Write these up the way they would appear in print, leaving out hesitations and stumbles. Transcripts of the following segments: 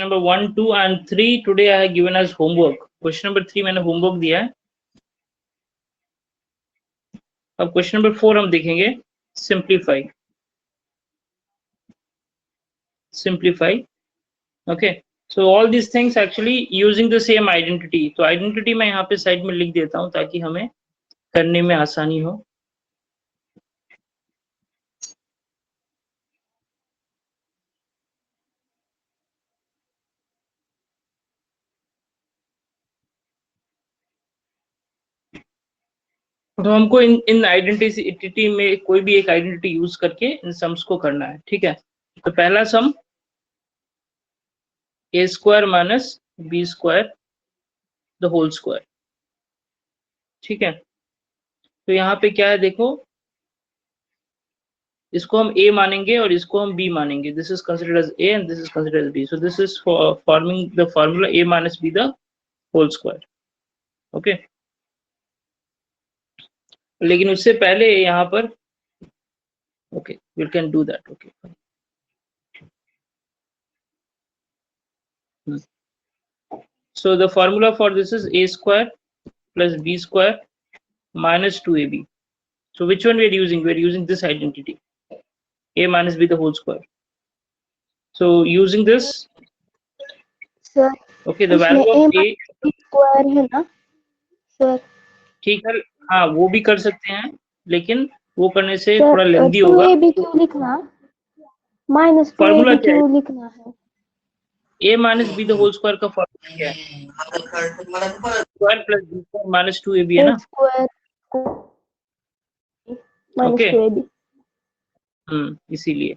number 1, 2 and 3 today I have given as homework. Question number 3 मैंने homework दिया है. अब question number 4 हम देखेंगे. Simplify. Okay. So all these things actually using the same identity. तो identity मैं यहाँ पे साइड में लिख देता हूँ ताकि हमें करने में आसानी हो. तो हमको इन आइडेंटिटी में कोई भी एक आइडेंटिटी यूज करके इन सम्स को करना है. ठीक है. तो पहला sum a square minus b square the whole square. ठीक है. तो यहाँ पे क्या है देखो, इसको हम a मानेंगे और इसको हम b मानेंगे. This is considered as a and this is considered as b. So this is forming the formula a minus b the whole square. Okay. लेकिन उससे पहले यहाँ पर okay we can do that. Okay. So the formula for this is a square plus b square minus 2ab. So which one we are using? We are using this identity, a minus b the whole square. So using this, sir, okay, the value of a square है ना sir? ठीक है. हाँ वो भी कर सकते हैं लेकिन वो करने से थोड़ा लेंदी होगा. 2ab क्यों लिखना? माइनस फॉर्मूला क्या है? क्यों लिखना है? a minus b the whole square का फॉर्मूला क्या है? Square plus b square minus 2ab है ना. Square minus 2ab. इसीलिए.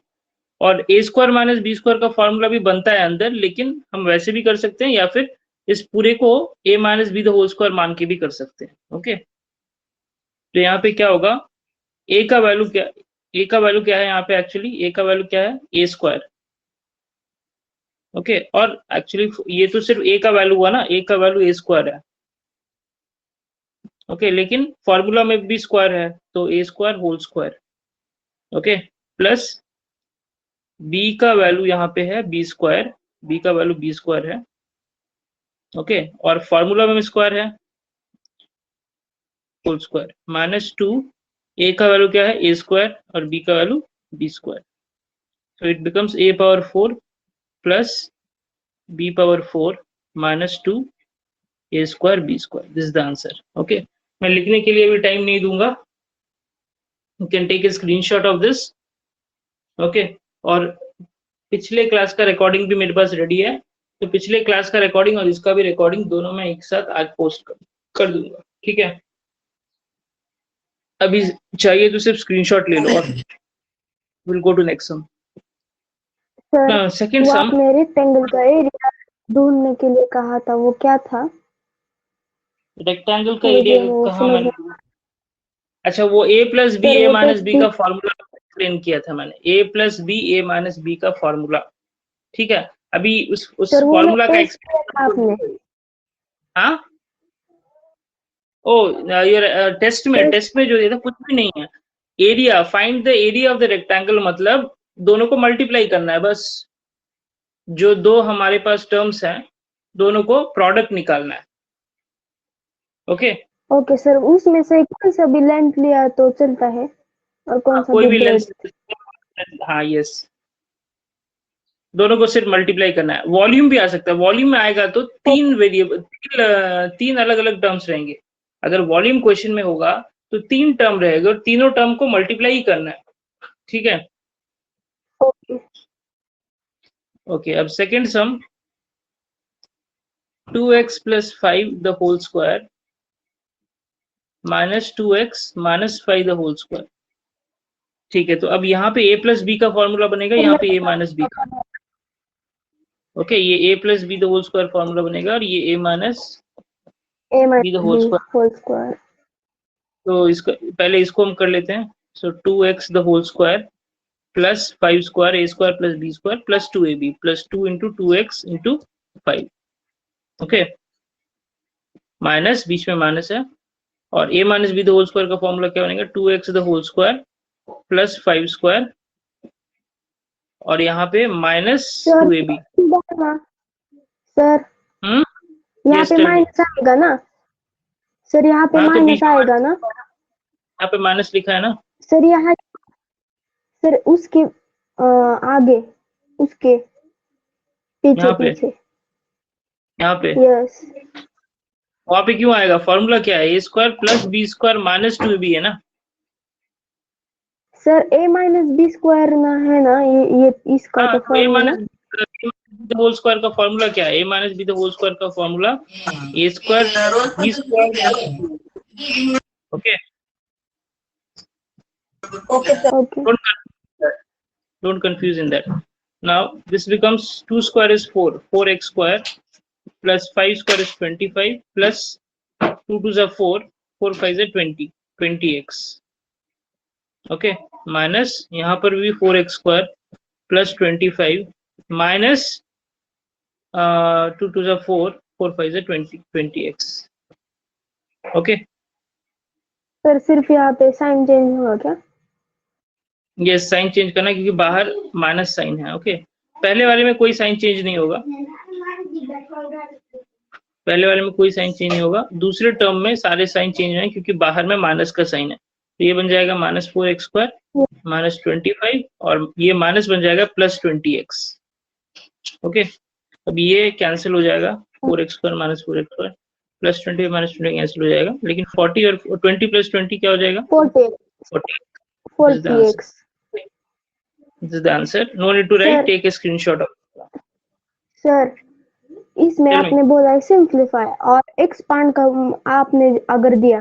और a square minus b square का फॉर्मूला भी बनता है अंदर, लेकिन हम वैसे भी कर सकते हैं या फिर इस पूरे को a minus b the whole square मान के भी कर सकते हैं. ओके. तो यहाँ पे क्या होगा, a का वैल्यू क्या है यहाँ पे? एक्चुअली a का वैल्यू क्या है? a square. ओके. और एक्चुअली ये तो सिर्फ a का वैल्यू हुआ ना, a का वैल्यू a स्क्वायर है. ओके. लेकिन फॉर्मूला में भी स्क्वायर है तो a square whole square. Okay. Plus b का वैल्यू यहाँ पे है b स्क्वायर. b का वैल्यू b स्क्वायर है. ओके. और फॉर्मूला में स्क्वायर है होल स्क्वायर माइनस 2. a का वैल्यू क्या है? a स्क्वायर और b का value b square. So it becomes a power 4 plus b power 4 minus 2 a square b square. This is the answer. Okay. मैं लिखने के लिए भी टाइम नहीं दूंगा. You can take a screenshot of this. Okay. और पिछले क्लास का रिकॉर्डिंग भी मेरे पास रेडी है. तो पिछले क्लास का रिकॉर्डिंग और इसका भी रिकॉर्डिंग दोनों में एक साथ आज पोस्ट कर दूंगा. ठीक है. अभी चाहिए तो सिर्फ स्क्रीनशॉट ले लो और will go to next sum. Second sum. आपने रेक्टेंगल का एरिया ढूंढने के लिए कहा था, वो क्या था? रेक्टेंगल का एरिया कहाँ मैंने? अच्छा वो a plus B A minus B का फॉर्मूला एक्सप्लेन किया था मैंने. a plus B A minus B का फॉर्मूला. ठीक है. अभी उस फॉर्मूला का एक्सप्लेन. हाँ. ओ योर टेस्ट में जो दिया था कुछ भी नहीं है. Area, find the area of the rectangle, मतलब दोनों को मल्टीप्लाई करना है बस. जो दो हमारे पास टर्म्स हैं दोनों को प्रोडक्ट निकालना है. ओके. Okay sir. उसमें से कौन सा भी लेंथ लिया तो चलता है और कौन सा कोई भी लेंथ. ब्रेड्थ? हाँ यस. दोनों को सिर्फ मल्टीप्लाई करना है. वॉल्यूम भी आ सकता है. वॉल्यूम में आएगा तो तीन वेरिएबल, तीन अलग अलग टर्म्स रहेंगे. अगर वॉल्यूम क्वेश्चन में होगा तो 3 टर्म रहेगा और तीनों टर्म को मल्टीप्लाई ही करना है. ठीक है. ओके. अब second sum 2x plus 5 the whole square minus 2x minus 5 the whole square. ठीक है. तो अब यहाँ पे a प्लस बी का फॉर्मूला बनेगा, यहाँ पे a माइनस बी का. ओके. ये a plus B the whole square formula बनेगा और ये a minus B the whole square. तो इसका पहले इसको हम कर लेते हैं. So 2x the whole square plus 5 square a square plus b square plus 2ab plus 2 into 2x into 5. Okay. Minus, बीच में माइनस है. और a minus B the whole square का फॉर्मूला क्या बनेगा? 2x the whole square plus 5 square और यहाँ पे माइनस 2ab. सर यहाँ Yes, पे tell me. माइनस आएगा ना सर? यहाँ पे हाँ, तो माइनस बीच में आएगा ना यहाँ पे माइनस लिखा है ना। सर? यहाँ सर उसके आगे, उसके पीछे यहाँ पे पीछे। यस वहां पे क्यों आएगा? फॉर्मूला क्या है? A square plus B square minus 2ab है ना। Sir, a minus B square ना है ना ये इसका हाँ, तो तो A formula. Minus the whole square का फॉर्मूला क्या है? A minus B the whole square का formula A square B square. Okay okay don't confuse in that. Now this becomes 2 square is 4, 4x square plus 5 square is 25 plus 2 2s are 4, 4 5 is 20, 20x. Okay, minus यहाँ पर भी 4x square plus 25 minus 2 2s are 4, 4 5 is 20, 20x. Okay. Sir सिर्फ यहाँ पे sign change होगा क्या? ये sign change करना क्योंकि बाहर माइनस साइन है। ओके, पहले वाले में कोई साइन चेंज नहीं होगा, पहले वाले में कोई साइन चेंज नहीं होगा। दूसरे टर्म में सारे साइन चेंज हैं क्योंकि बाहर में माइनस का साइन है। तो ये बन जाएगा माइनस 4x स्क्वायर माइनस 25 और ये माइनस बन जाएगा प्लस 20x। ओके, अब ये कैंसिल हो जाएगा, 4x square minus 4x square plus 20 minus 20 cancel हो जाएगा, लेकिन 40 और 20 प्लस 20 क्या हो जाएगा? 40x। This is the answer. No need to write. Sir, take a screenshot of. Sir इसमें Tell me. आपने बोला सिंप्लीफाई और एक्सपांड का आपने अगर दिया,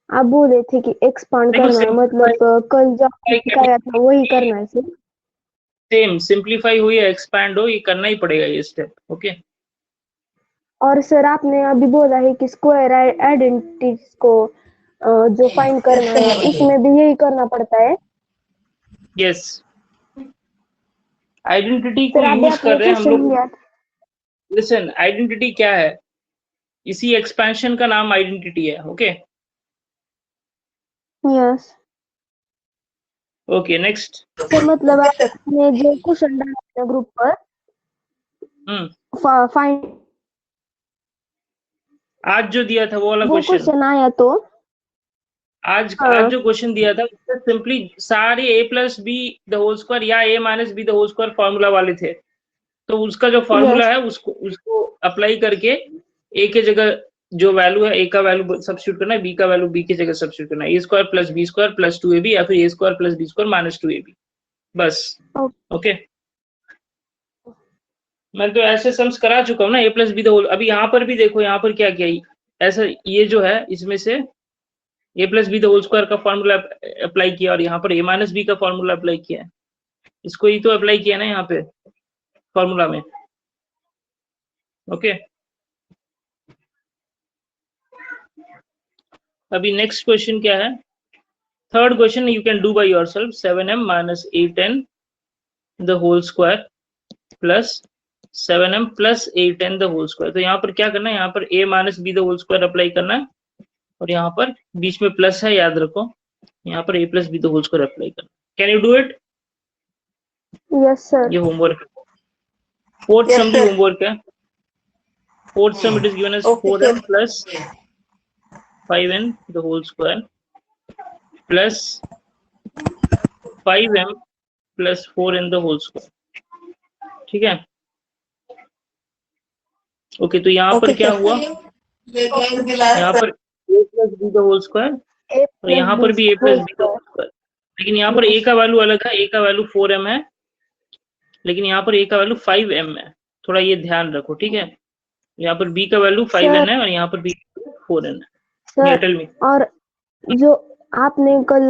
आप बोले थे कि एक्सपांड देखो, करना है, मतलब कल जो आपने सिखाया था वही करना है सर। सेम सिंप्लीफाई हो या एक्सपैंड हो, ये करना ही पड़ेगा ये स्टेप। ओके, और सर आपने अभी बोला है कि स्क्वायर आइडेंटिटीज को जो फाइंड करना है उसमें भी यही करना पड़ता है। यस, आइडेंटिटी को सर अभी यूज कर आपने रहे हैं हम क्वेश्चन लोग। दिया। लिसन, आइडेंटिटी क्या है? इसी एक्सपेंशन का नाम आइडेंटिटी है। Okay yes okay, next. Sir मतलब आपने जो क्वेश्चन डाला ग्रुप पर फाइंड, आज जो दिया था वो वाला वो क्वेश्चन आया तो आज हाँ। आज जो क्वेश्चन दिया था उससे सिंपली सारे a plus B the whole square या a minus B the whole square formula वाले थे। तो उसका जो फॉर्मूला है उसको अप्लाई करके a के जगह जो वैल्यू है a का वैल्यू सब्स्टिट्यूट करना है, b का वैल्यू b की जगह सब्स्टिट्यूट करना है। a square plus B square plus 2ab या फिर a square plus B square minus 2ab, बस। ओके, मैं तो ऐसे सम्स करा चुका हूँ ना, a plus B the whole. अभी यहाँ पर भी देखो, यहाँ पर क्या किया, ऐसा ये जो है इसमें से a plus B the whole square का फॉर्मूला अप्लाई किया और यहाँ पर a माइनस बी का फॉर्मूला अप्लाई किया है। इसको ही तो अप्लाई किया ना यहाँ पे फॉर्मूला में। ओके, अभी नेक्स्ट क्वेश्चन क्या है? Third question you can do by yourself. 7m minus 8n the whole square plus 7m plus 8n the whole square. तो यहाँ पर क्या करना है, यहाँ पर a minus B the whole square apply करना है और यहाँ पर बीच में प्लस है, याद रखो। यहाँ पर a plus B the whole square apply करना। Can you do it? Yes sir. ये होमवर्क, फोर्थ सम भी होमवर्क है। Fourth sum it is given as 4m plus 5n the whole square plus 5m plus 4n the whole square। ठीक है, okay. तो यहाँ पर क्या हुआ, यहाँ पर a plus B the whole square और यहाँ पर भी a plus B the whole square, लेकिन यहाँ पर a का वैल्यू अलग है। a का वैल्यू 4m है, लेकिन यहाँ पर a का वैल्यू 5m है। थोड़ा ये ध्यान रखो, ठीक है। यहाँ पर b का वैल्यू 5n है और यहाँ पर b 4n है। सर और जो आपने कल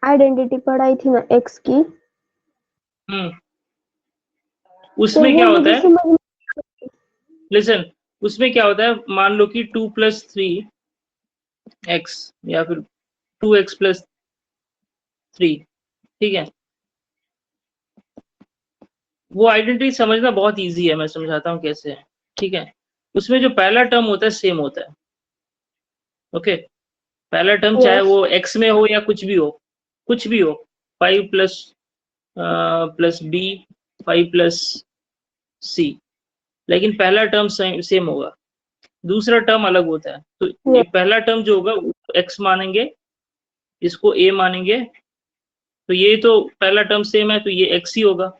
आइडेंटिटी पढ़ाई थी ना x की, उसमें क्या होता है, लिसन, उसमें क्या होता है, मान लो कि 2 प्लस 3x या फिर 2x प्लस 3, ठीक है। वो आइडेंटिटी समझना बहुत इजी है, मैं समझाता हूँ कैसे है, ठीक है। उसमें जो पहला टर्म होता है सेम होता है। ओके, पहला टर्म चाहे वो x में हो या कुछ भी हो, कुछ भी हो। 5 प्लस बी 5 प्लस सी, लेकिन पहला टर्म सेम होगा, दूसरा टर्म अलग होता है। तो ये पहला टर्म जो होगा x मानेंगे, इसको a मानेंगे, तो ये तो पहला टर्म सेम है तो ये x ही होगा,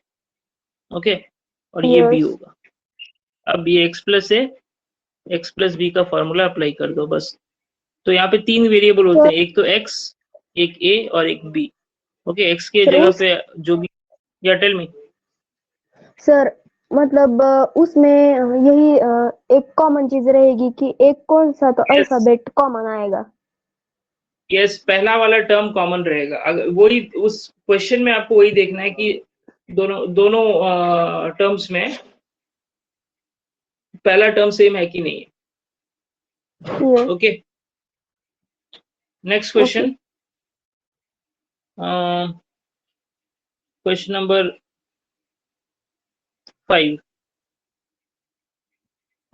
ओके, और ये b होगा। अब ये x plus a x plus b का फॉर्मूला अप्लाई कर दो बस। तो यहाँ पे 3 वेरिएबल होते हैं, एक तो x, एक a और एक b। ओके, x के जगह पे जो भी, या टेल मी सर, मतलब उसमें यही एक कॉमन चीज रहेगी कि एक कौन सा तो अल्फाबेट कॉमन आएगा। यस, पहला वाला टर्म कॉमन रहेगा। अगर वही उस क्वेश्चन में आपको वही देखना है कि दोनों टर्म्स में पहला टर्म सेम है कि नहीं है। Okay, next question, question number 5।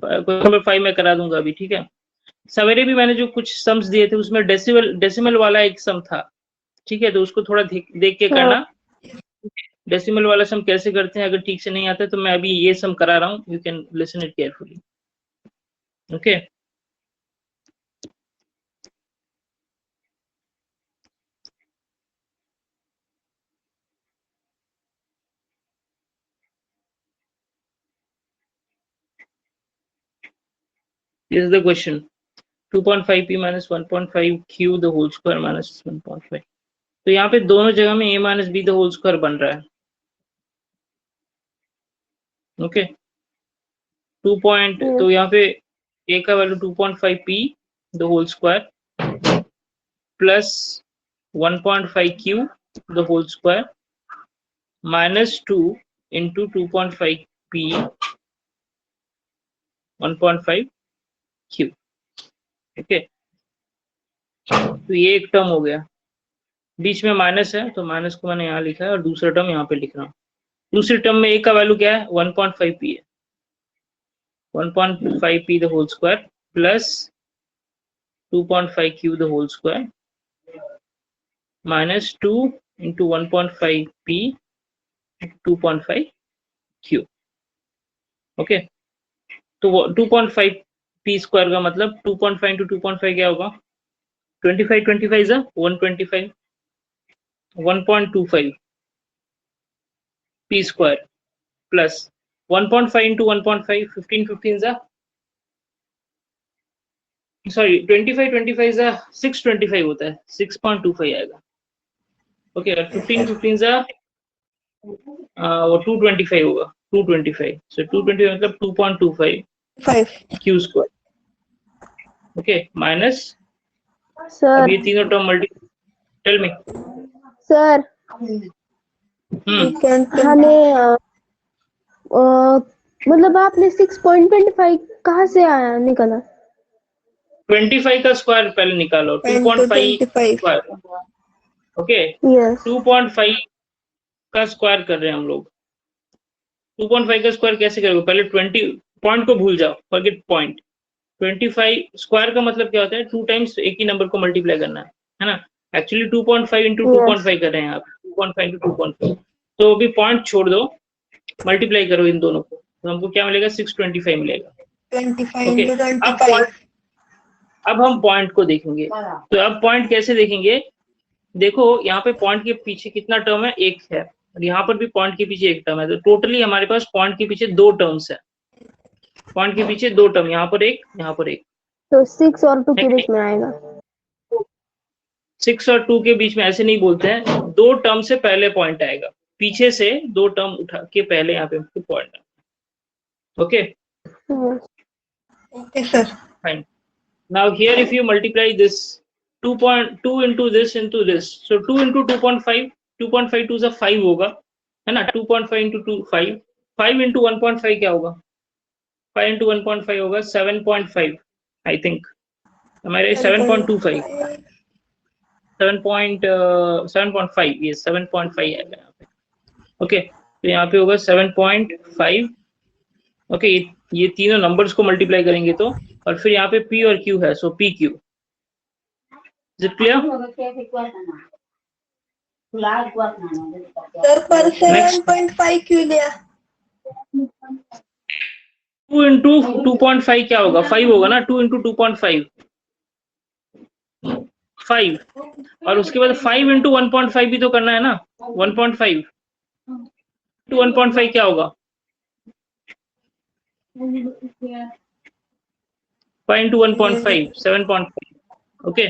Question number 5 मैं करा दूंगा अभी, ठीक है। सवेरे भी मैंने जो कुछ सम्स दिए थे उसमें डेसिमल वाला एक सम था, ठीक है, तो उसको थोड़ा देख के करना। डेसिमल वाला सम कैसे करते हैं, अगर ठीक से नहीं आता तो मैं अभी ये सम करा रहा हूँ, you can listen it carefully. Okay, this is the question, 2.5p minus 1.5q the whole square minus 1.5। तो यहाँ पे दोनों जगह में a minus b the whole square बन रहा है। ओके, तो यहाँ पे a का value 2.5p the whole square plus 1.5q the whole square minus 2 into 2.5p 1.5q। Okay, तो ये एक टर्म हो गया, बीच में माइनस है तो माइनस को मैंने यहाँ लिखा है और दूसरा टर्म यहाँ पे लिख रहा हूँ। दूसरे टर्म में a का वैल्यू क्या है, 1.5p है, 1.5p the whole square plus 2.5q the whole square minus 2 into 1.5p 2.5q। Okay, तो 2.5p स्क्वायर का मतलब 2.5 into 2.5 क्या होगा, 25 is 125, 1.25 p square plus 1.5 into 1.5 15 is sorry 25 is 625 होता है, 6.25 आएगा। ओके, 15 is वो 225 होगा, 225, so 225 मतलब 2.25 q square। ओके, माइनस, अब ये तीनों term multi, tell me sir, हमें मतलब आपने 6.25 कहाँ से आया निकला? 25 का स्क्वायर पहले निकालो, 2.5 स्क्वायर। ओके, 2.5 का स्क्वायर कर रहे हैं हम लोग। 2.5 का स्क्वायर कैसे करोगे, पहले 20 पॉइंट को भूल जाओ, फॉरगेट पॉइंट। 25 स्क्वायर का मतलब क्या होता है, 2 टाइम्स एक ही नंबर को मल्टीप्लाई करना है ना। एक्चुअली 2.5 इंटू 2.5 कर रहे हैं आप, 2.5 इंटू 2.5। तो अभी पॉइंट छोड़ दो, मल्टीप्लाई करो इन दोनों को, तो हमको क्या मिलेगा, 625 मिलेगा। 25 अब हम पॉइंट को देखेंगे, तो अब पॉइंट कैसे देखेंगे, देखो यहाँ पे पॉइंट के पीछे कितना टर्म है, एक है, और यहाँ पर भी पॉइंट के पीछे एक टर्म है, तो टोटली हमारे पास पॉइंट के पीछे 2 टर्म्स है, पॉइंट के पीछे 2 टर्म, यहाँ पर एक, यहाँ पर एक, तो 6 और 2 के बीच में आएगा। 6 और 2 के बीच में ऐसे नहीं बोलते हैं, 2 टर्म से पहले पॉइंट आएगा, पीछे से 2 टर्म उठा के पहले यहाँ पे पॉइंट आएगा। Okay, okay sir, fine. Now here if you multiply this 2.2 into this, so 2 into 2.5, 2.5 2 से 5 होगा, है ना, 2.5 into 2 5, 5 into 1.5 क्या होगा, 5 into 1.5 होगा 7.5 आई थिंक, हमारे 7.25, 7.5, ये 7.5 आएगा यहाँ पे। ओके, तो यहाँ पे होगा 7.5। ओके, ये तीनों नंबर्स को मल्टीप्लाई करेंगे तो, और फिर यहाँ पे p और q है, सो pq। Is it clear? Sir पर 7.5 क्यों लिया? 2 इंटू 2.5 क्या होगा? 5 होगा ना। 2 इंटू 2.5 5, और उसके बाद 5 इंटू 1.5 भी तो करना है ना। 1.5 टू 1.5 क्या होगा? 5 इंटू 1.5 7.5। Okay,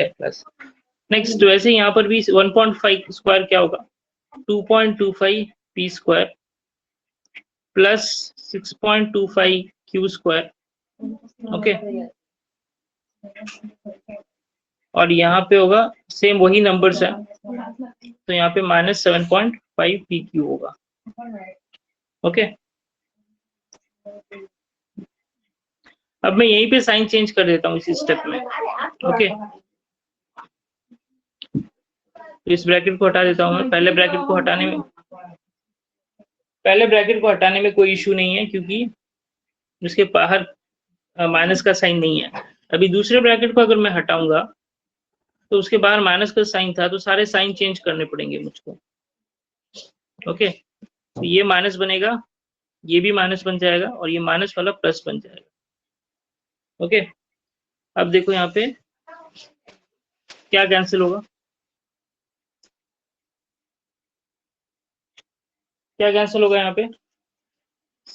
plus next. वैसे यहाँ पर भी 1.5 स्क्वायर क्या होगा? 2.25 P square plus 6.25 Q square. Okay, और यहाँ पे होगा सेम वही नंबर्स है, तो यहाँ पे माइनस 7.5 पी क्यू होगा। ओके, अब मैं यहीं पे साइन चेंज कर देता हूँ इसी स्टेप में। ओके, तो इस ब्रैकेट को हटा देता हूँ मैं। पहले ब्रैकेट को हटाने में कोई इशू नहीं है, क्योंकि उसके बाहर माइनस का साइन नहीं है। अभी दूसरे ब्रैकेट को अगर मैं हटाऊंगा तो उसके बाहर माइनस का साइन था, तो सारे साइन चेंज करने पड़ेंगे मुझको। ओके, तो ये माइनस बनेगा, ये भी माइनस बन जाएगा, और ये माइनस वाला प्लस बन जाएगा। ओके, अब देखो यहाँ पे क्या कैंसिल होगा? क्या कैंसिल होगा यहाँ पे?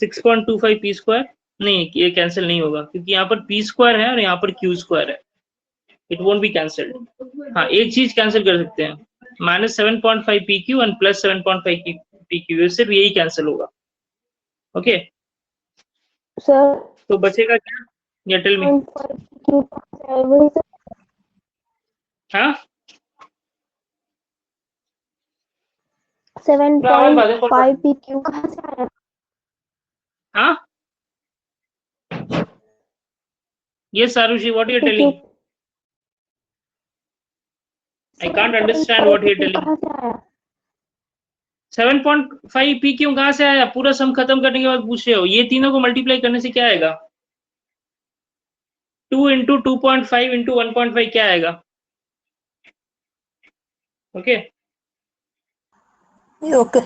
6.25 पी स्क्वायर नहीं, ये कैंसिल नहीं होगा, क्योंकि यहाँ पर पी स्क्वायर है और यहाँ पर क्यू स्क्वायर है। It won't be cancelled. हाँ, एक चीज कैंसिल कर सकते हैं, minus 7.5 P Q and plus 7.5 P Q, सिर्फ यही कैंसिल होगा। ओके सर तो बचेगा क्या? या टेल मी। हाँ 7.5 पी क्यू कहाँ से आया? हाँ yes Arushi, what you are telling? I can't understand what you are telling. 7.5 P Q कहाँ से आया? पूरा सम खत्म करने के बाद पूछ रहे हो? ये तीनों को मल्टीप्लाई करने से क्या आएगा? 2 इंटू 2.5 इंटू 1.5 क्या आएगा? ओके ओके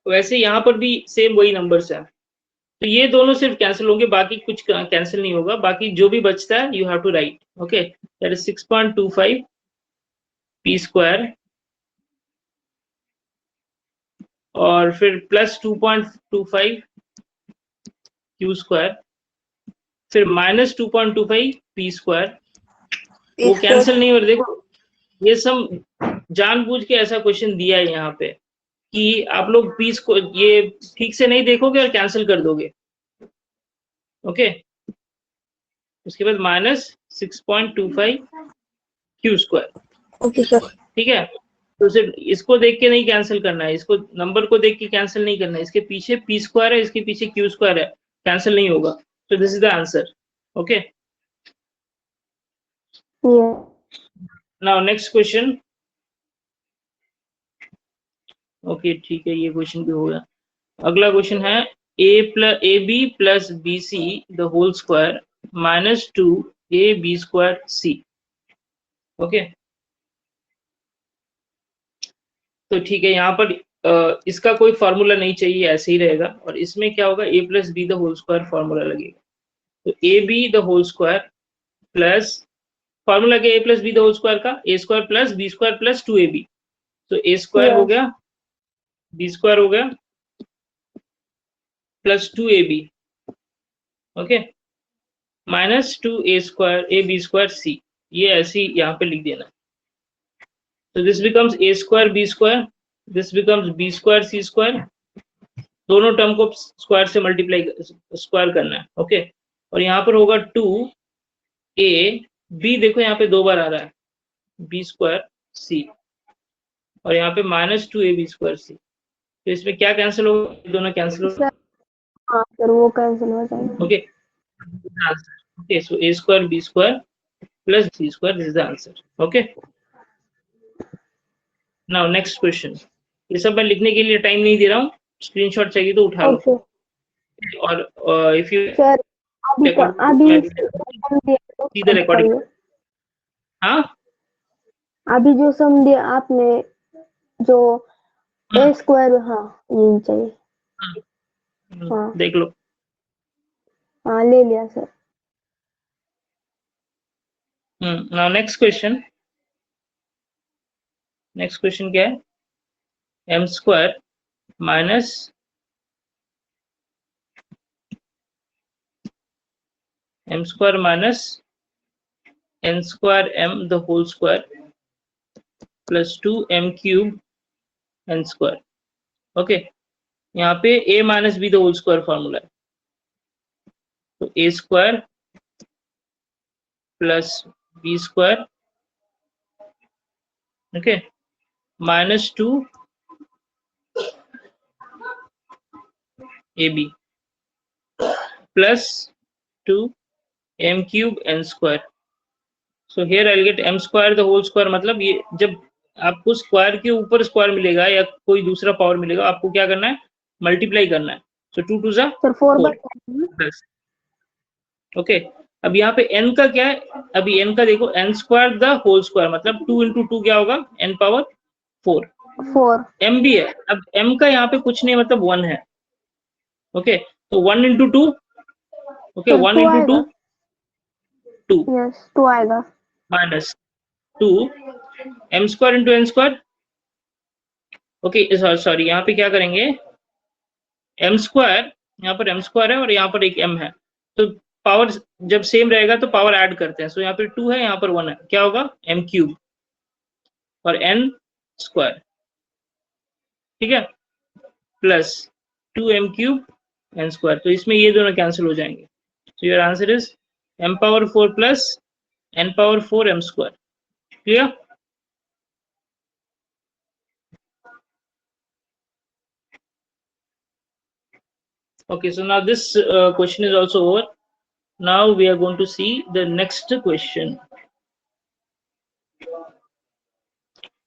वैसे यहाँ पर भी सेम वही नंबर्स है, तो ये दोनों सिर्फ कैंसिल होंगे, बाकी कुछ कैंसिल नहीं होगा। बाकी जो भी बचता है you have to write. Okay, that is 6.25 P square और फिर प्लस 2.25 क्यू स्क्वायर, फिर माइनस 2.25 पी स्क्वायर। वो कैंसिल नहीं हो रहा। देखो ये सब जानबूझ के ऐसा क्वेश्चन दिया है यहाँ पे कि आप लोग पीस को ये ठीक से नहीं देखोगे और कैंसिल कर दोगे। ओके, उसके बाद minus 6.25 Q square. Okay sir ठीक है, तो सिर्फ इसको देख के नहीं कैंसिल करना है, इसको नंबर को देख के कैंसिल नहीं करना है। इसके पीछे पी स्क्वायर है, इसके पीछे क्यू स्क्वायर है, कैंसिल नहीं होगा। तो this is the answer. Okay, now next question. Okay ठीक है, ये क्वेश्चन भी हो गया। अगला क्वेश्चन है A B plus B C the whole square minus 2 A B square C. Okay, तो ठीक है, यहाँ पर इसका कोई फॉर्मूला नहीं चाहिए, ऐसे ही रहेगा। और इसमें क्या होगा? A plus B the whole square formula लगेगा। तो A B the whole square plus formula क्या? A plus B the whole square का A square plus B square plus 2ab। तो ए स्क्वायर हो गया, बी स्क्वायर हो गया plus 2ab। Okay, minus 2a square A B square C. ये ऐसे ही यहाँ पे लिख देना। तो this becomes A square B square, this becomes B square C square. दोनों टर्म को स्क्वायर से मल्टीप्लाई स्क्वायर करना है। ओके, और यहाँ पर होगा 2a b, देखो यहाँ पे दो बार आ रहा है, बी स्क्वायर सी, और यहाँ पे माइनस 2ab स्क्वायर सी। तो इसमें क्या कैंसिल होगा? दोनों कैंसिल होगा। हाँ सर वो कैंसिल हो जाएगा। Okay okay, so a square b square plus c square, this is the answer. Okay, now next question. ये सब मैं लिखने के लिए टाइम नहीं दे रहा हूँ, स्क्रीनशॉट चाहिए तो उठा लो। और इफ यू सर अभी सीधे रिकॉर्डिंग। हाँ अभी जो सम दिया आपने, जो ए स्क्वायर, हाँ यही चाहिए। हाँ देख लो। हाँ ले लिया सर। नाउ नेक्स्ट क्वेश्चन क्या है, M square minus N square M the whole square plus 2m cube N square. Okay, यहाँ पे a minus B the whole square formula है, तो a square plus B square, okay, minus 2ab plus 2m cube n square. So here I will get m square the whole square, मतलब ये जब आपको square के ऊपर square मिलेगा या कोई दूसरा पावर मिलेगा, आपको क्या करना है, मल्टीप्लाई करना है। सो 2 2 जा सर 4 4 प्लस, ओके। अब यहाँ पे n का क्या है, अभी n का देखो, n square the whole square मतलब 2 into 2 क्या होगा, n पावर 4। 4 m भी है, अब m का यहाँ पे कुछ नहीं मतलब 1 है, ओके। तो 1 into 2, ओके, 1 2 into 2 आएगा। 2 यस 2 आएगा। Minus 2 m square into n square, okay. Sorry यहाँ पे क्या करेंगे, m स्क्वायर, यहाँ पर m स्क्वायर है और यहाँ पर एक m है, तो पावर जब सेम रहेगा तो पावर ऐड करते हैं। सो यहाँ पे 2 है, यहाँ पर 1 है, क्या होगा, m क्यूब और n स्क्वायर, ठीक है, plus 2m cube n square. तो इसमें ये दोनों कैंसिल हो जाएंगे। So your answer is m power 4 plus n power 4 m square. Clear? Okay, so now this question is also over. Now we are going to see the next question.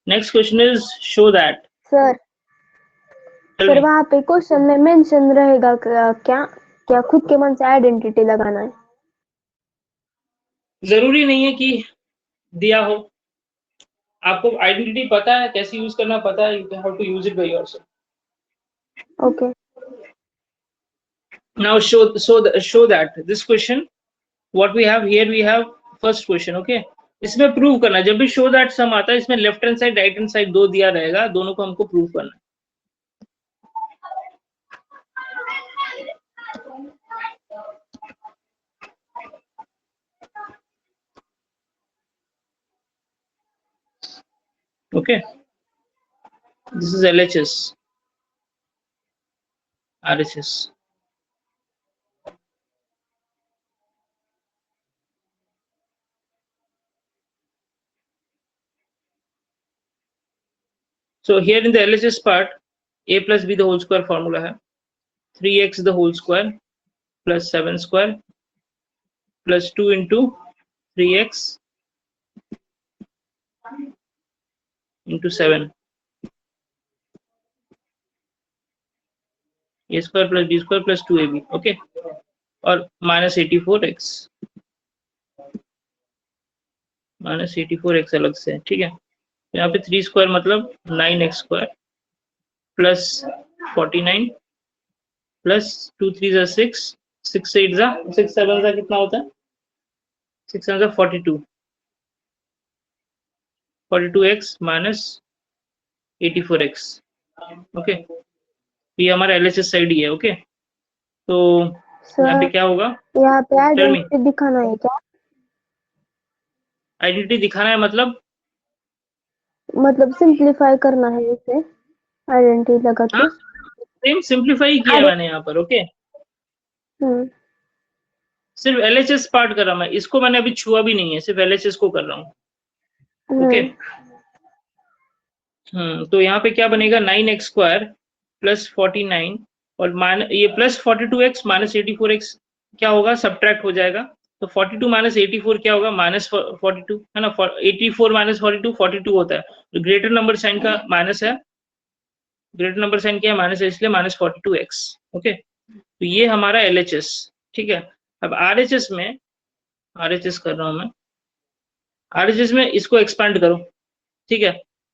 Next question is show that. Sir Tell sir me. वहाँ पे question में mention रहेगा क्या खुद के मन से identity लगाना है? जरूरी नहीं है कि दिया हो, आपको आइडेंटिटी पता है, कैसे यूज करना पता है, you have to use it by yourself. Okay Now show that this question, what we have here, we have first question, okay. इसमें प्रूव करना, जब भी शो दैट सम आता है इसमें left hand side right hand side दो दिया रहेगा, दोनों को हमको प्रूव करना है। Okay, this is LHS, RHS. So here in the LHS part, a plus b the whole square formula है 3x the whole square plus 7 square plus 2 into 3x into 7 a square plus b square plus 2ab, okay, और minus 84x अलग से, ठीक है। यहाँ पे 3 square मतलब 9x square plus 49 plus 2 3 जा 6 6 8 जा 6 7 जा कितना होता है, 6 7 जा 42 42x माइनस 84x, ओके। ये हमारा LHS साइड ही है, ओके। तो यहाँ पे सर क्या होगा, यहाँ पे टेल मी। आइडेंटिटी दिखाना है क्या? आइडेंटिटी दिखाना है मतलब सिंपलीफाई करना है इसे आइडेंटिटी लगा के। हाँ, सेम सिंपलीफाई किया है मैंने यहाँ पर, ओके। सिर्फ LHS पार्ट कर रहा हूँ मैं, इसको मैंने अभी छुआ भी नहीं है, सिर्फ LHS को कर रहा हूँ, ओके। तो यहाँ पे क्या बनेगा, 9x स्क्वायर प्लस 49 और ये प्लस 42x माइनस 84x क्या होगा, सब्ट्रैक्ट हो जाएगा। तो 42 माइनस 84 क्या होगा, माइनस 42 है ना, 84 माइनस 42 42 होता है, तो ग्रेटर नंबर साइन का माइनस है, ग्रेटर नंबर साइन क्या है, माइनस है, इसलिए माइनस 42x, ओके। तो ये हमारा LHS, ठीक है। अब RHS में, RHS कर रहा हूं मैं, RHS में इसको एक्सपांड करो, ठीक है।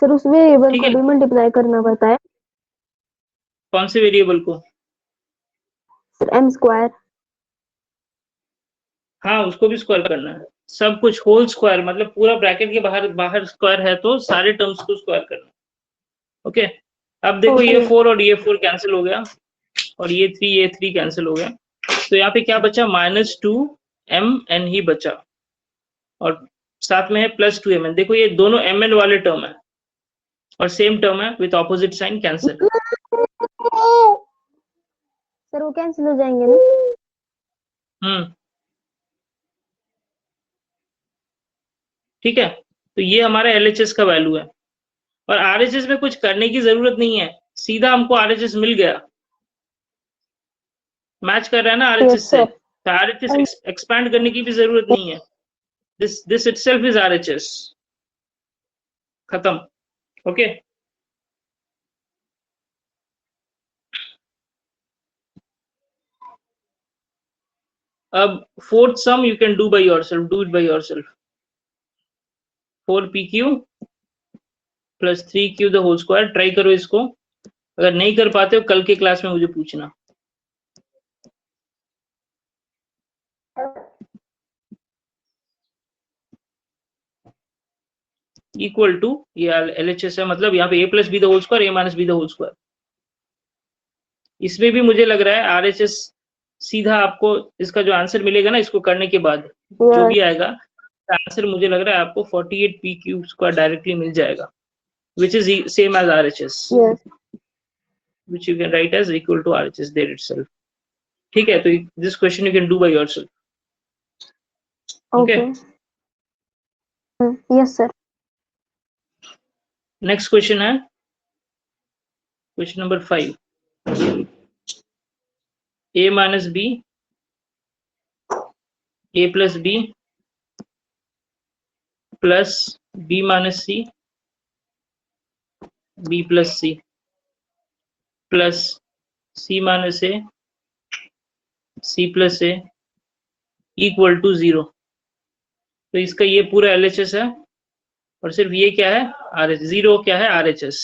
सर उस वेरिएबल ठीक को है, भी मल्टीप्लाई करना पड़ता है कौन से वेरिएबल को? Sir, m square. हाँ, उसको भी स्क्वायर करना है, सब कुछ होल स्क्वायर, मतलब पूरा ब्रैकेट के बाहर बाहर स्क्वायर है तो सारे टर्म्स को स्क्वायर करना है। ओके, अब देखो ये ओके 4 और ये 4 कैंसिल हो गया, और ये 3 कैंसिल हो गया, तो यहाँ पे क्या बचा? -2mn ही बचा, और साथ में है +2mn। देखो ये दोनों mn वाले टर्म है और सेम टर्म है with opposite sign, cancel. Sir वो कैंसिल हो जाएंगे ना? ठीक है, तो ये हमारा LHS का वैल्यू है, और RHS में कुछ करने की जरूरत नहीं है, सीधा हमको RHS मिल गया, मैच कर रहा है ना यस RHS से, सर। तो RHS एक्सपैंड करने की भी जरूरत नहीं है, दिस इटसेल्फ इज RHS, खत्म। ओके, अब fourth sum you can do by yourself, do it by yourself. 4pq + 3q the whole square, try करो इसको, अगर नहीं कर पाते हो कल के क्लास में मुझे पूछना। इक्वल टू, ये LHS है, मतलब यहाँ पे a + b the whole square, a - b the whole square. इसमें भी मुझे लग रहा है RHS सीधा आपको, इसका जो आंसर मिलेगा ना इसको करने के बाद जो भी आएगा आंसर, मुझे लग रहा है आपको 48p³ डायरेक्टली मिल जाएगा, which is same as RHS, yes which you can write as equal to RHS there itself। ठीक है, तो this question you can do by yourself। Okay yes sir. Next question है question number 5, a - b, a + b plus b - c, b + c plus c - a, c + a equal to 0। तो इसका ये पूरा LHS है, और सिर्फ ये क्या है? RHS। 0 क्या है? RHS।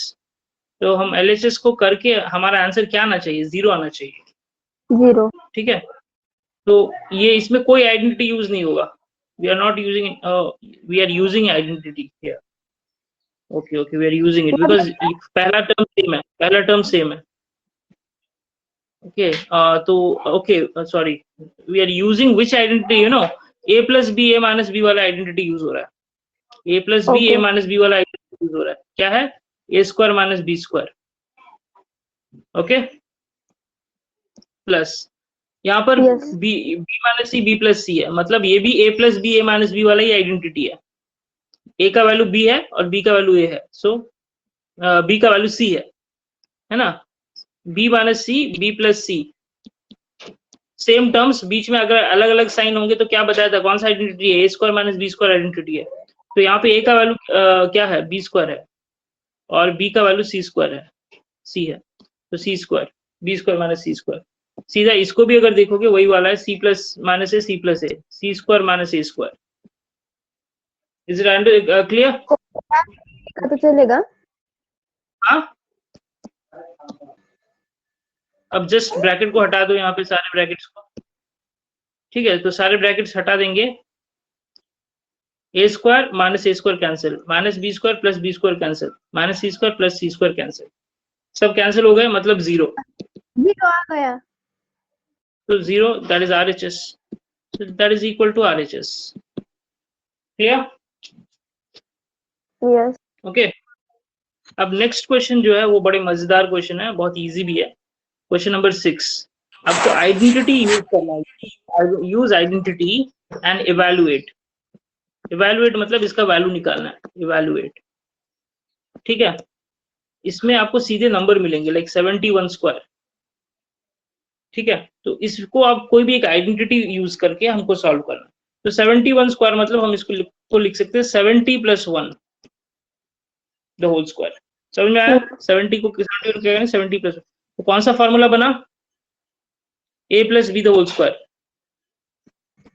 तो हम LHS को करके हमारा आंसर क्या आना चाहिए? 0 आना चाहिए। 0 ठीक है, तो ये इसमें कोई आइडेंटिटी यूज नहीं होगा, we are not using, we are using identity here. Okay okay, we are using it because पहला टर्म सेम है, पहला टर्म सेम है। ओके, तो okay sorry, we are using which identity, you know, a + b a - b वाला identity use हो रहा है, a + b a - b वाला आइडेंटिटी यूज हो रहा है। क्या है? a² - b²। ओके, प्लस यहाँ पर Yes. b - c b + c है, मतलब ये भी a + b a - b वाला ही आइडेंटिटी है। a का वैल्यू b है और b का वैल्यू a है, सो b का वैल्यू c है ना? b - c b + c, same terms, बीच में अगर अलग अलग साइन होंगे तो क्या बताया था, कौन सा आइडेंटिटी है? a² - b² आइडेंटिटी है। तो यहाँ पे a का वैल्यू क्या है? b² है, और b का वैल्यू c² है, c है, तो c², b² - c²। सीधा इसको भी अगर देखोगे वही वाला है, c + - a c + a, c² - a²। Is it clear? तो चलेगा। हाँ, अब जस्ट ब्रैकेट को हटा दो यहाँ पे, सारे ब्रैकेट्स को। ठीक है, तो सारे ब्रैकेट्स हटा देंगे, a² - a² cancel, -b² + b² cancel, -c² + c² cancel, सब कैंसिल हो गए, मतलब 0। 0 आ गया। तो 0, that is RHS, so that is equal to RHS। Clear? Yes okay, अब नेक्स्ट क्वेश्चन जो है वो बड़े मजेदार क्वेश्चन है, बहुत इजी भी है। क्वेश्चन नंबर 6, आपको आइडेंटिटी यूज करना है, use identity and evaluate. Evaluate मतलब इसका वैल्यू निकालना है, इवैल्यूएट। ठीक है, इसमें आपको सीधे नंबर मिलेंगे, लाइक 71²। ठीक है, तो इसको आप कोई भी एक आइडेंटिटी यूज करके हमको सॉल्व करना। तो 71² मतलब हम इसको लिख सकते हैं 70 + 1 द होल स्क्वायर। समझ में आया? 70 को 71 क्या करें? 70 + 1। तो कौन सा फॉर्मूला बना? a + b the whole square.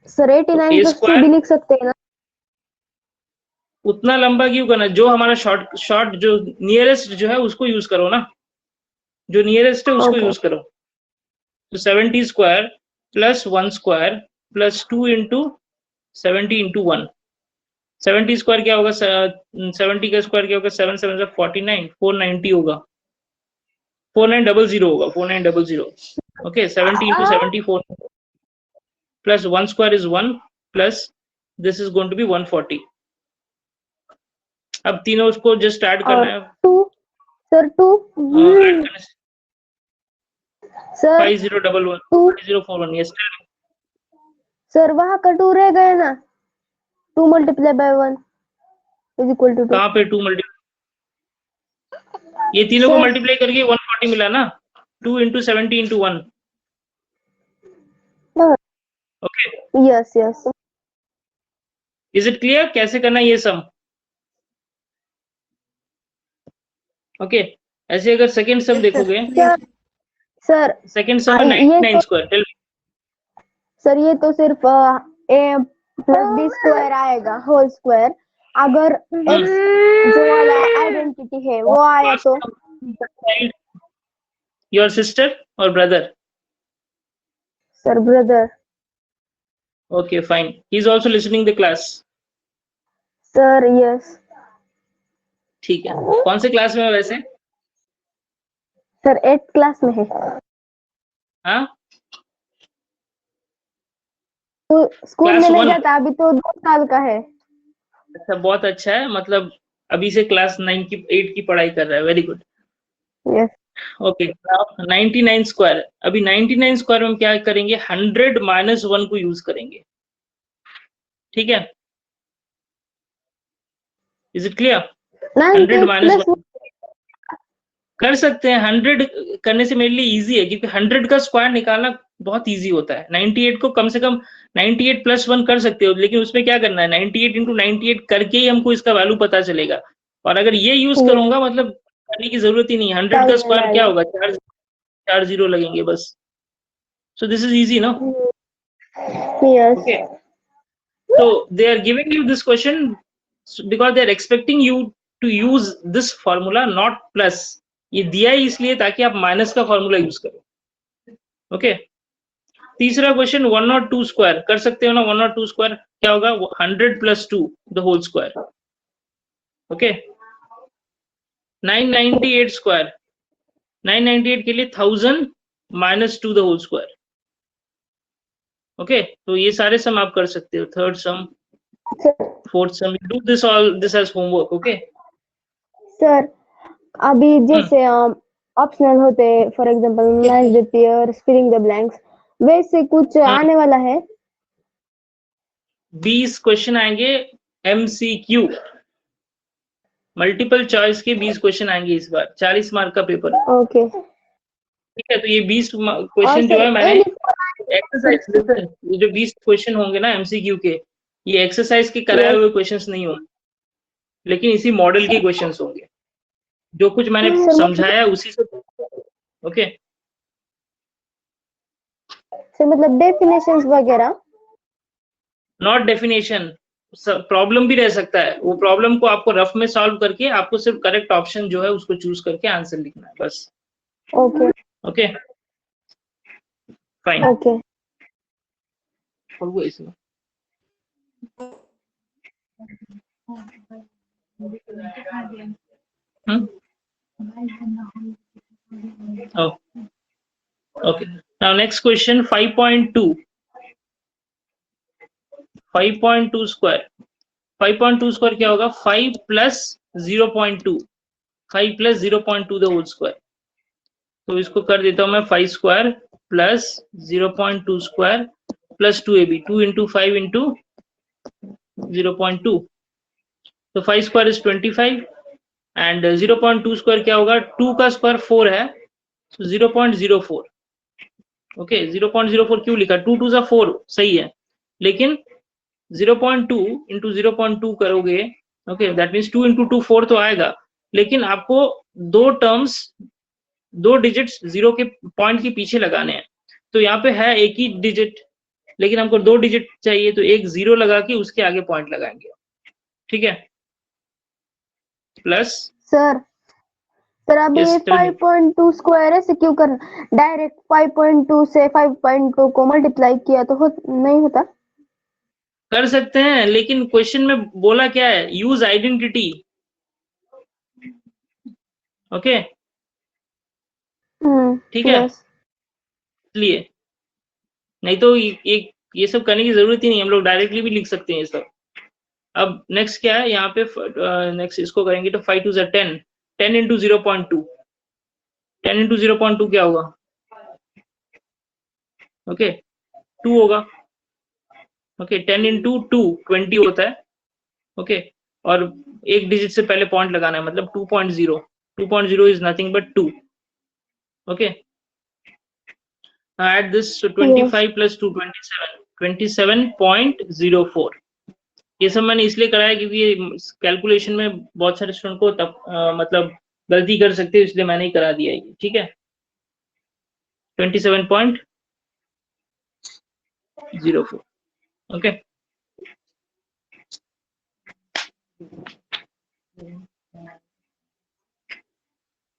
Sir 89 a + 2 square, भी लिख सकते हैं ना? उतना लंबा क्यों करना, जो हमारा शॉर्ट जो नियरेस्ट जो है उसको यूज करो ना, जो नियरेस्ट है उसको Okay. यूज करो। तो 70 square plus 1 square plus 2 into 70 into 1। 70 square क्या होगा, 70 का स्क्वायर क्या होगा, 7 7 49, 490 होगा, 4900 होगा, 4900। Okay, 70 into 74 plus 1 square is 1 plus this is going to be 140। अब तीनों उसको जस्ट ऐड करना है। 2 सर 2 ऐड करने से सर 5011 2 5041। यस सर वहाँ का 2 रह गया ना, 2 multiply by 1 is equal to 2। कहाँ पे 2 मल्टीप्लाई, ये तीनों को सर मल्टीप्लाई करके 140 मिला ना, 2 into 70 into 1। Okay, yes yes is it clear कैसे करना है ये सम? ओके, ऐसे अगर सेकंड सम देखोगे, सर सेकंड सम है ये 99 तो स्क्वायर। टेल सर ये तो सिर्फ a प्लस बी स्क्वायर आएगा होल स्क्वायर, अगर x जो वाला आइडेंटिटी है वो आया तो योर सिस्टर और brother. Sir brother. Okay fine, he is also listening the class. Sir yes. ठीक है, कौन से क्लास में है वैसे? सर 8th क्लास में है। हाँ, स्कूल क्लास में नहीं 1। जाता, अभी तो 2 साल का है। अच्छा, बहुत अच्छा है, मतलब अभी से क्लास 9 की 8 की पढ़ाई कर रहा है, very good. Yes okay, 99 square, अभी 99 स्क्वायर में हम क्या करेंगे, 100 माइनस 1 को यूज करेंगे। ठीक है, इज इट क्लियर? 100 माइनस 1 कर सकते हैं। 100 करने से मेरे लिए इजी है, क्योंकि 100 का स्क्वायर निकालना बहुत इजी होता है। 98 को कम से कम 98 प्लस 1 कर सकते हो, लेकिन उसमें क्या करना है, 98 इंटू 98 करके ही हमको इसका वैल्यू पता चलेगा। और अगर ये यूज करूंगा, मतलब करने की जरूरत ही नहीं। 100 का स्क्वायर क्या होगा, 4 जीरो लगेंगे बस। सो दिस इज इजी ना। Yes Okay, so they are giving you this question because they are expecting you to use this formula, not plus। ये दिया ही इसलिए ताकि आप माइनस का फॉर्मूला यूज करो। ओके, तीसरा क्वेश्चन 102 स्क्वायर कर सकते हो ना। 102 स्क्वायर क्या होगा, 100 plus 2 the whole square. Okay, 998 square, 998 के लिए 1000 minus 2 the whole square. Okay, तो ये सारे सम आप कर सकते हो। Third sum, fourth sum, do this all this as homework. Okay sir, अभी जैसे ऑप्शनल होते, for example match the pairs, filling the blanks, वैसे कुछ आने वाला है? 20 क्वेश्चन आएंगे MCQ, मल्टीपल चॉइस के 20 क्वेश्चन आएंगे इस बार। 40 मार्क का पेपर है। ओके ठीक है, तो ये 20 क्वेश्चन जो है मैंने एक्सरसाइज, लिसन, ये जो 20 क्वेश्चन होंगे ना MCQ के, ये एक्सरसाइज के कराए हुए क्वेश्चंस नहीं होंगे, लेकिन इसी मॉडल के क्वेश्चंस होंगे। जो कुछ मैंने समझाया उसी से। ओके, सर मतलब डेफिनेशंस वगैरह? नॉट डेफिनेशन, प्रॉब्लम भी रह सकता है। वो प्रॉब्लम को आपको रफ में सॉल्व करके आपको सिर्फ करेक्ट ऑप्शन जो है उसको चूज करके आंसर लिखना है बस। Okay okay fine. ओके इसमें Oh, okay. Now next question 5.2. 5.2 square, 5.2 square क्या होगा, 5 plus 0.2, 5 plus 0.2 the whole square. तो इसको कर देता हूं मैं 5 square plus 0.2 square plus 2ab, 2 into 5 into 0.2। तो 5 स्क्वायर इज 25 एंड 0.2 स्क्वायर क्या होगा, 2 का स्क्वायर 4 है, तो 0.04। ओके, 0.04 क्यों लिखा, 2 2 4 सही है, लेकिन 0.2 इंटू 0.2 करोगे, ओके दैट मीन्स 2 इंटू 2 4 तो आएगा, लेकिन आपको दो टर्म्स, दो डिजिट्स जीरो के पॉइंट के पीछे लगाने हैं। तो यहाँ पे है एक ही डिजिट, लेकिन हमको दो डिजिट चाहिए, तो एक जीरो लगा के उसके आगे पॉइंट लगाएंगे। ठीक है, प्लस सर अभी Yes, tell me. 5.2 स्क्वायर ऐसे क्यों कर डायरेक्ट 5.2 से 5.2 को मल्टीप्लाई किया तो नहीं होता? कर सकते हैं, लेकिन क्वेश्चन में बोला क्या है, यूज आइडेंटिटी। ओके ठीक है, यस इसलिए नहीं तो ये सब करने की जरूरत ही नहीं, हम लोग डायरेक्टली भी लिख सकते हैं ये सब। अब नेक्स्ट क्या है यहाँ पे, नेक्स्ट इसको करेंगे तो 5 2 10, 10 इंटू 0.2, 10 इंटू 0.2 क्या होगा? ओके 2 होगा। ओके 10 इंटू 2 20 होता है। ओके और एक डिजिट से पहले पॉइंट लगाना है, मतलब 2.0, 2.0 is nothing but 2। Okay add this, so 25 plus 2 27.04। ये सब मैंने इसलिए कराया क्योंकि कैलकुलेशन में बहुत सारे स्टूडेंट को मतलब गलती कर सकते हैं, इसलिए मैंने ही करा दिया ये। ठीक है 27.04। ओके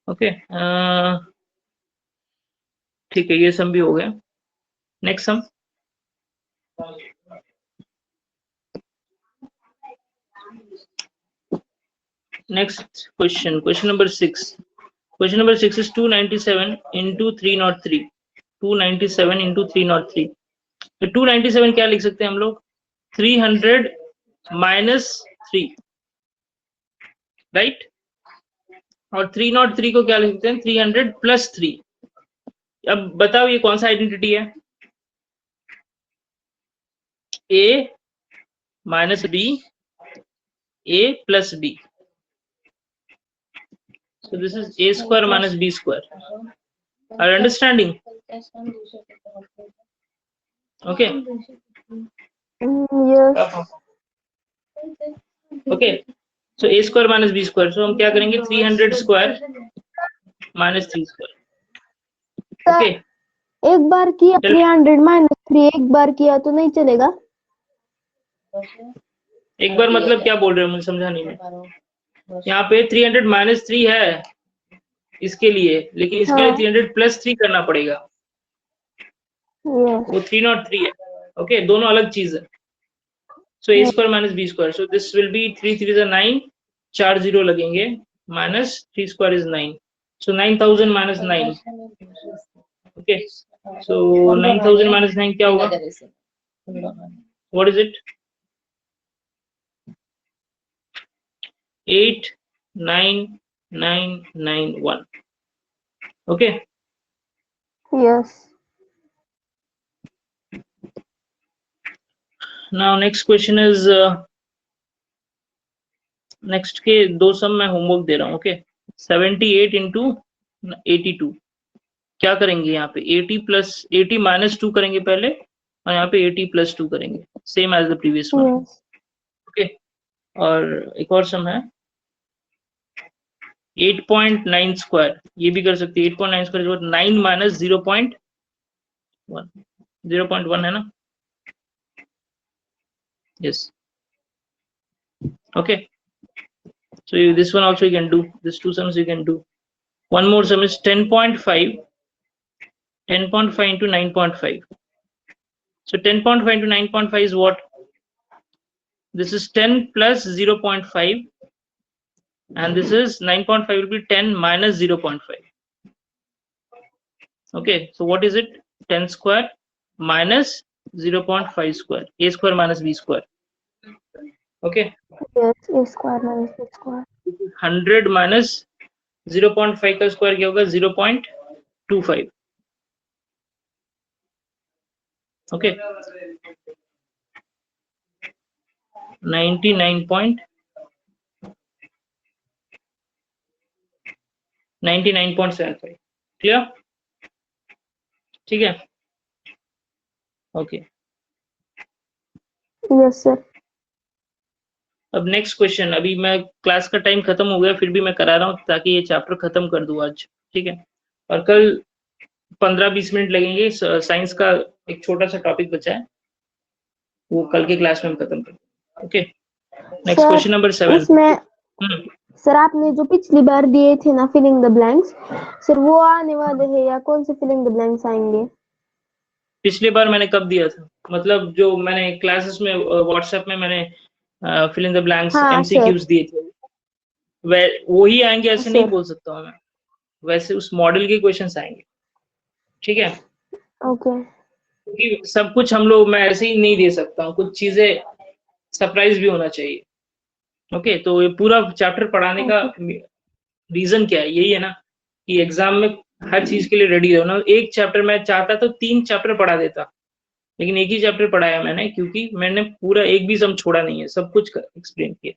ओके ठीक है, ये सम भी हो गया। Next sum, next question, question number 6। Question number 6 is 297 into 303, 297 into 303। तो 297 क्या लिख सकते हैं हम लोग? 300 minus 3, राइट? और 303 को क्या लिख सकते हैं? 300 plus 3। अब बताओ ये कौन सा आइडेंटिटी है? a minus b, a plus b। So this is a square minus b square. Are you understanding? Okay. Yes Okay. So a square minus b square. So हम क्या करेंगे? 300 square minus 3 square. Okay. एक बार किया 300 minus 3, एक बार किया तो नहीं चलेगा? एक बार मतलब क्या बोल रहे हो, मुझे समझा नहीं मैं। यहाँ पे 300 minus 3 है इसके लिए, लेकिन इसके लिए 300 plus 3 करना पड़ेगा। वो 303 है। ओके दोनों अलग चीज है। सो a square minus b square, so this will be 3 3 is 9, 4 0 लगेंगे, minus 3 square is 9, so 9000 minus 9। Okay so 9000 minus 9 क्या होगा? What is it? 89991। okay yes now next question is next के दो सम मैं होमवर्क दे रहा हूँ। ओके 78 into 82 क्या करेंगे यहाँ पे? 80 plus 80 minus 2 करेंगे पहले, और यहाँ पे 80 plus 2 करेंगे, same as the previous one. Okay और एक और सम है 8.9 स्क्वायर, ये भी कर सकते हैं। 8.9 स्क्वायर 9 minus 0.1, 0.1 है ना? yes okay so this one also you can do, these two sums you can do. One more sum is 10.5 into 9.5। so 10.5 into 9.5 is what? This is 10 plus 0.5 and this is 9.5 will be 10 minus 0.5। okay so what is it? 10 square minus 0.5 square, a square minus b square। okay yes a square minus b square 100 minus 0.5 का square क्या होगा? 0.25। Okay 99.75 clear? ठीक है okay yes sir अब next question. अभी मैं class का time खत्म हो गया, फिर भी मैं करा रहा हूँ ताकि ये चैप्टर खत्म कर दूं आज। ठीक है और कल 15-20 मिनट लगेंगे। साइंस का एक छोटा सा टॉपिक बचा है, वो कल के क्लास में हम खत्म करेंगे। Okay next question number 7। इसमें सर आपने जो पिछली बार दिए थे ना फिलिंग द ब्लैंक्स, सर वो आने वाले हैं या कौन से फिलिंग द ब्लैंक्स आएंगे? पिछली बार मैंने कब दिया था? मतलब जो मैंने क्लासेस में व्हाट्सएप में मैंने फिल इन द ब्लैंक्स हाँ सर। एमसीक्यूज दिए थे, वही आएंगे ऐसे नहीं सर बोल सकता हूँ मैं, वैसे उस मॉडल के क्वेश्चंस आएंगे, ठीक है? ओके। क्योंकि सब कुछ हम लोग मैं ऐसे ही नहीं दे सकता हूँ, कुछ चीजें सरप्राइज भी होना चाहिए। ओके, तो ये पूरा चैप्टर पढ़ाने का ओके। रीजन क्या है? यही है ना कि एग्जाम में हर चीज के लिए रेडी रहो ना। एक चैप्टर मैं चाहता तो 3 चैप्टर पढ़ा देता, लेकिन एक ही चैप्टर पढ़ाया मैंने, क्योंकि मैंने पूरा एक भी सम छोड़ा नहीं है, सब कुछ एक्सप्लेन किया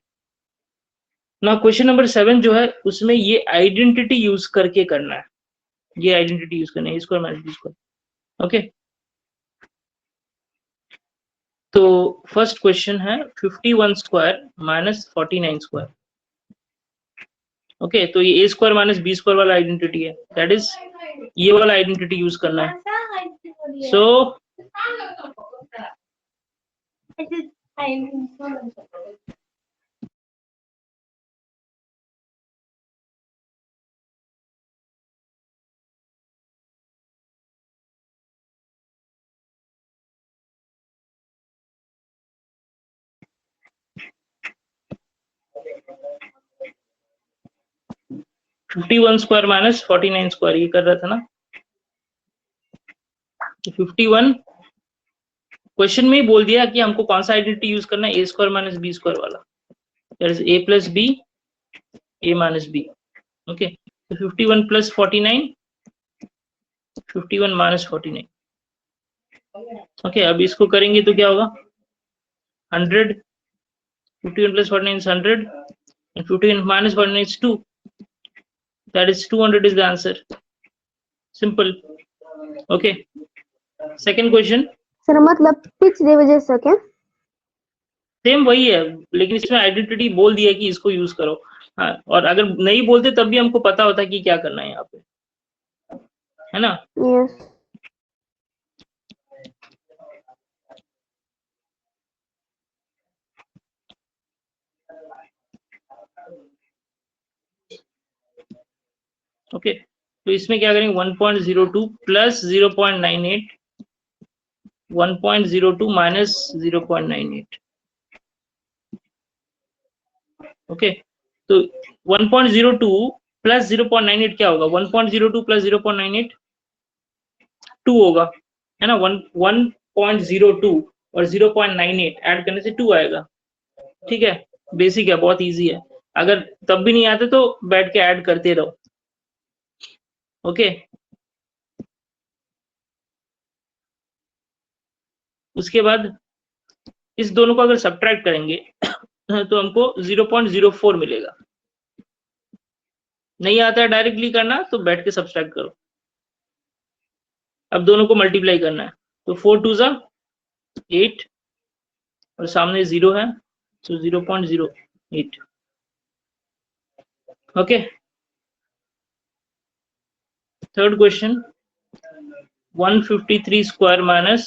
ना। क्वेश्चन नंबर 7 जो है उसमें ये आइडेंटिटी यूज करके करना है, ये आइडेंटिटी यूज करना है, इसको मैंने यूज कर। ओके, तो फर्स्ट क्वेश्चन है 51 स्क्वायर माइनस 49 स्क्वायर। ओके, तो ये a square minus B square वाला आइडेंटिटी है, दैट इज ये वाला आइडेंटिटी यूज करना है। सो 51 स्क्वायर माइनस 49 स्क्वायर ये कर रहा था ना। 51 क्वेश्चन में ही बोल दिया कि हमको कौन सा आइडेंटिटी यूज करना है, A square minus B square वाला, that is A plus B, A minus B. Okay, तो 51 प्लस 49, 51 माइनस 49। ओके, अब इसको करेंगे तो क्या होगा? 100, 51 plus 49 is 100, and 51 minus 49 is 2, that is 200 is the answer. Simple. Okay, second question, sir मतलब पिछले वजह से क्या? सेम वही है, लेकिन इसमें आइडेंटिटी बोल दिया कि इसको यूज करो। हाँ, और अगर नहीं बोलते तब भी हमको पता होता कि क्या करना है यहाँ पे, है ना? यस। ओके, तो इसमें क्या करेंगे? 1.02 प्लस 0.98, 1.02 माइनस 0.98। ओके, तो 1.02 प्लस 0.98 क्या होगा? 1.02 प्लस 0.98 2 होगा, है ना? 1.02 और 0.98 ऐड करने से 2 आएगा। ठीक है, बेसिक है, बहुत इजी है। अगर तब भी नहीं आते तो बैठ के ऐड करते रहो। ओके, उसके बाद इस दोनों को अगर सब्ट्रैक्ट करेंगे तो हमको 0.04 मिलेगा। नहीं आता है डायरेक्टली करना तो बैठ के सब्ट्रैक्ट करो। अब दोनों को मल्टीप्लाई करना है, तो 4 2 जा 8 और सामने 0 है, तो 0.08। ओके, थर्ड क्वेश्चन, 153 स्क्वायर माइनस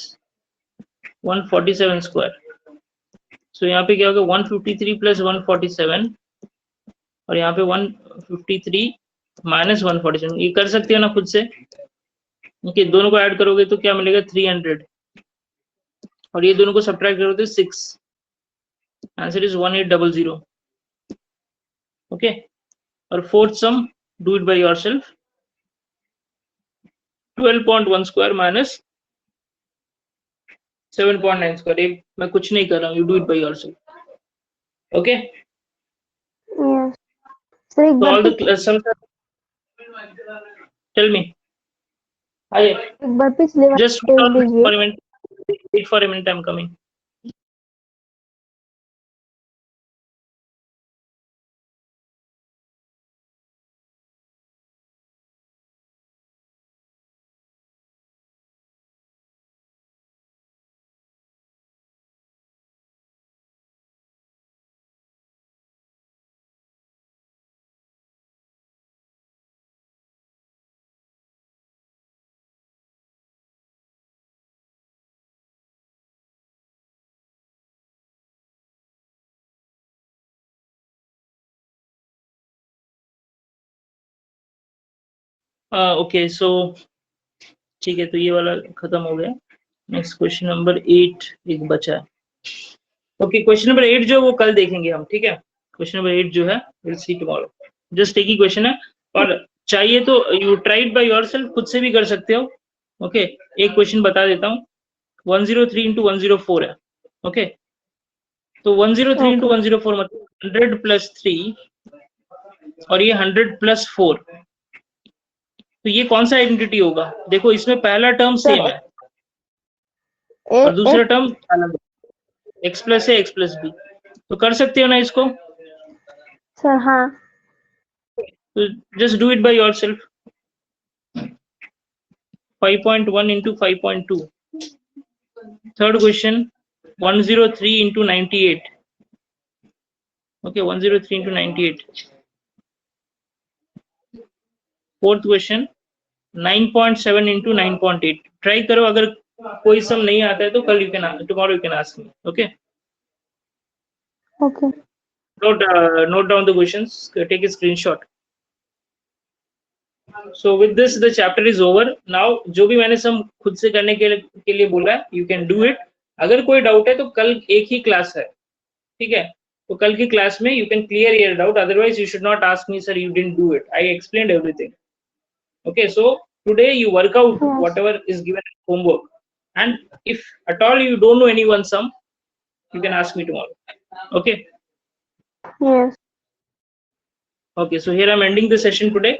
147 स्क्वायर। सो यहाँ पे क्या होगा? 153 प्लस 147 और यहाँ पे 153 माइनस 147, ये कर सकते हो ना खुद से? ओके, दोनों को ऐड करोगे तो क्या मिलेगा? 300, और ये दोनों को सब्ट्रैक्ट करोगे तो 6, आंसर इज 1800। ओके, और fourth sum, do it by yourself. 12.1 square minus 7.9 square, मैं कुछ नहीं कर रहा हूँ, you do it by yourself. Okay, yes sir एक so bar all the sums are, tell me, आइए, एक बार पिछले वाला just देख लीजिए। wait for a minute, I'm coming. Okay so ठीक है, तो ये वाला खत्म हो गया। नेक्स्ट क्वेश्चन नंबर 8 एक बचा है। ओके क्वेश्चन नंबर 8 जो वो कल देखेंगे हम, ठीक है। क्वेश्चन नंबर 8 जो है विल सी टुमारो। जस्ट एक ही क्वेश्चन है, और चाहिए तो you try it by yourself, खुद से भी कर सकते हो। ओके एक क्वेश्चन बता देता हूँ, 103 into 104 है। ओके तो 103 into 104 मतलब 100 plus 3 और ये 100 plus 4, तो ये कौन सा आइडेंटिटी होगा? देखो इसमें पहला टर्म सेम है और दूसरा टर्म अलग है, x प्लस है x प्लस बी। तो कर सकते हो ना इसको? सर हाँ। तो just do it by yourself. 5.1 into 5.2। Third question 103 into 98। Okay 103 into 98। Fourth question 9.7 into 9.8। Try करो, अगर कोई सम नहीं आता है तो कल you can, tomorrow you can ask me. Okay okay note down the questions, take a screenshot. So with this the chapter is over. Now जो भी मैंने सम खुद से करने के लिए बोला है, you can do it. अगर कोई डाउट है तो कल एक ही क्लास है, ठीक है। तो कल की क्लास में you can clear your doubt, otherwise you should not ask me, sir you didn't do it, I explained everything. Okay, so today you work out whatever is given as homework, and if at all you don't know any one sum, you can ask me tomorrow. Okay. yes Okay, so here I'm ending the session today.